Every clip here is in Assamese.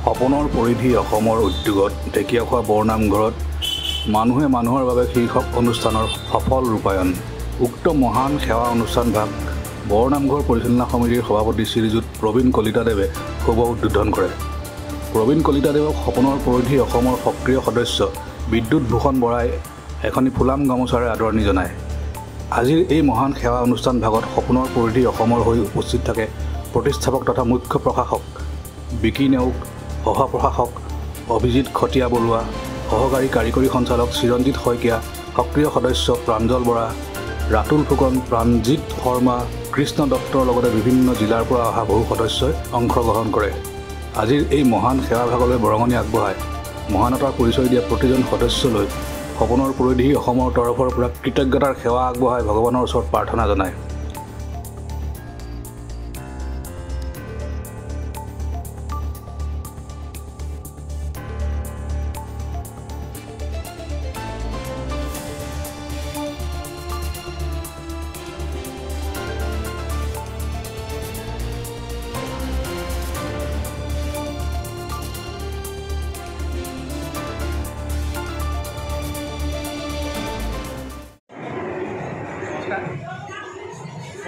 সপনৰ পৰিধি অসমৰ উদ্যোগত ঢেকীয়াখোৱা বৰনামঘৰত মানুহে মানুহৰ বাবে শীৰ্ষক অনুষ্ঠানৰ সফল ৰূপায়ণ। উক্ত মহান সেৱা অনুষ্ঠানভাগ বৰনামঘৰ পৰিচালনা সমিতিৰ সভাপতি শ্ৰীযুত প্ৰবীণ কলিতাদেৱে শুভ উদ্বোধন কৰে। প্ৰবীণ কলিতাদেৱক সপনৰ পৰিধি অসমৰ সক্ৰিয় সদস্য বিদ্যুৎ ভূষণ বৰাই এখনি ফুলাম গামোচাৰে আদৰণি জনায়। আজিৰ এই মহান সেৱা অনুষ্ঠান ভাগত সপনৰ পৰিধি অসমৰ হৈ উপস্থিত থাকে প্ৰতিষ্ঠাপক তথা মুখ্য প্ৰশাসক বিকি নেওগ, সহপ্ৰশাসক অভিজিৎ খটিয়া বৰুৱা, সহকাৰী কাৰিকৰী সঞ্চালক চিৰঞ্জিত শইকীয়া, সক্ৰিয় সদস্য প্ৰাঞ্জল বৰা, ৰাতুল ফুকন, প্ৰাণজিৎ শৰ্মা, কৃষ্ণ দত্তৰ লগতে বিভিন্ন জিলাৰ পৰা অহা বহু সদস্যই অংশগ্ৰহণ কৰে। আজিৰ এই মহান সেৱাভাগলৈ বৰঙণি আগবঢ়াই মহানতাৰ পৰিচয় দিয়া প্ৰতিজন সদস্যলৈ সপনৰ পৰিধি অসমৰ তৰফৰ পৰা কৃতজ্ঞতাৰ সেৱা আগবঢ়াই ভগৱানৰ ওচৰত প্ৰাৰ্থনা জনায়।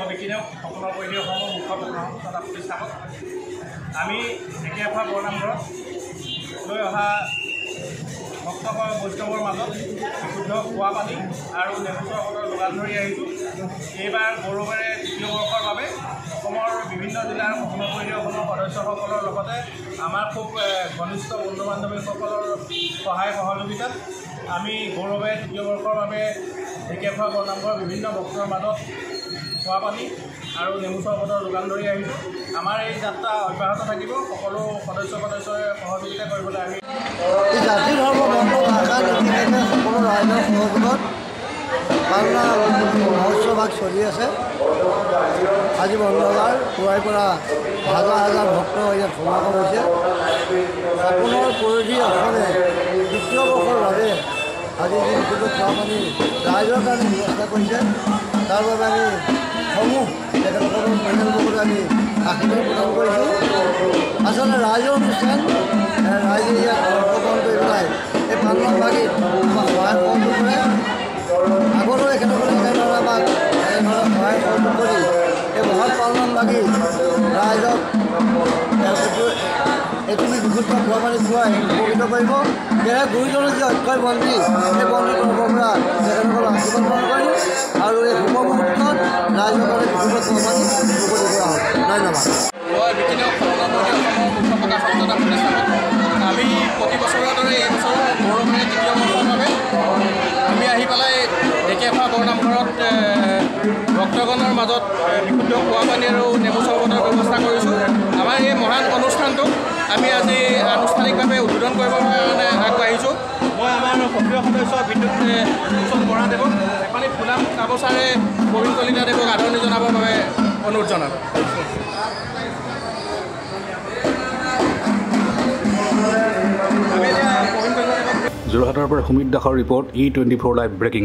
মই বিকি নেওগ, সপনৰ পৰিধি অসমৰ মুখ্য প্ৰশাসক তথা প্ৰতিষ্ঠাপক। আমি ঢেকীয়াখোৱা বৰনামঘৰত লৈ অহা ভক্ত বৈষ্ণৱৰ মাজত বিশুদ্ধ খোৱা পানী আৰু নেমু চৰবতৰ যোগান ধৰি আহিছোঁ। এইবাৰ গৌৰৱেৰে তৃতীয় বৰ্ষৰ বাবে অসমৰ বিভিন্ন জিলাৰ সপনৰ পৰিধি অসমৰ সদস্যসকলৰ লগতে আমাৰ খুব ঘনিষ্ঠ বন্ধু বান্ধৱীসকলৰ সহায় সহযোগিতাত আমি গৌৰৱে তৃতীয় বৰ্ষৰ বাবে ঢেকীয়াখোৱা বৰনামঘৰৰ বিভিন্ন ভক্তৰ মাজত খোৱা পানী আৰু নেমু চৰবতৰ যোগান ধৰি আহিছোঁ। আমাৰ এই যাত্ৰা অব্যাহত থাকিব। সকলো সদস্যই সহযোগিতা কৰিবলৈ আমি জাতি ধৰ্ম বৰ্ণ ভাষা নিৰ্বিশেষে সকলো ৰাইজৰ সহযোগত পালনা মহোৎসৱভাগ চলি আছে। আজি মঙ্গলবাৰ পুৱাৰে পৰা হাজাৰ হাজাৰ ভক্ত ইয়াত সমাগম হৈছে। সপনৰ পৰিধি অসমে দ্বিতীয় বৰ্ষৰ বাবে আজি যি বিশুদ্ধ খোৱা পানী ৰাইজৰ কাৰণে ব্যৱস্থা কৰিছে, তাৰ বাবে আমি সমূহ তেখেতসকলৰ পৰিয়ালবৰ্গলৈ আমি আশীৰ্বাদ প্ৰদান কৰিছোঁ। আচলতে ৰাইজৰ অনুষ্ঠান, ৰাইজে ইয়াত অংশগ্ৰহণ কৰি পেলাই এই পালনামভাগীত আমাক সহায় সহযোগ কৰে। আগলৈ এখেতসকলে এনেদৰে আমাক সহায় সহযোগ কৰি এই মহৎ পালনামভাগী ৰাইজক এইটো বিশুদ্ধ খোৱা পানী খুৱাই উপকৃত কৰিব। সেয়েহে গুৰুজনৰ যি অক্ষয় বন্দী, সেই বন্দিৰ তৰফৰ পৰা তেখেতসকলক আশীৰ্বাদ প্ৰদান কৰিম আৰু এই শুভ মুহূৰ্তত ৰাইজৰ কাৰণে বিশুদ্ধ খোৱা পানী মুকলি কৰা হয়। ধন্যবাদ। মই বিকি নেওগ, সপনৰ পৰিধি অসমৰ মুখ্য প্ৰশাসক তথা প্ৰতিষ্ঠাপক। আমি প্ৰতি বছৰৰ দৰে এই বছৰ গৌৰৱেৰে তৃতীয় বৰ্ষৰ বাবে আমি আহি পেলাই ঢেকীয়াখোৱা বৰনামঘৰত ভক্তগণৰ মাজত বিশুদ্ধ খোৱা পানী আৰু নেমু চৰবতৰ ব্যৱস্থা কৰিছোঁ। আমাৰ এই মহান অনুষ্ঠানটোক আমি আজি আনুষ্ঠানিকভাৱে উদ্বোধন কৰিবৰ কাৰণে আগবাঢ়িছোঁ। মই আমাৰ সক্ৰিয় সদস্য বিদ্যুৎ ভূষণ বৰাদেৱক এখনি ফুলাম গামোচাৰে প্ৰবীণ কলিতাদেৱক আদৰণি জনাবৰ বাবে অনুৰোধ জনালোঁ। যোৰহাটৰ পৰা সুমিত দাসৰ ৰিপৰ্ট E24 লাইভ ব্ৰেকিং।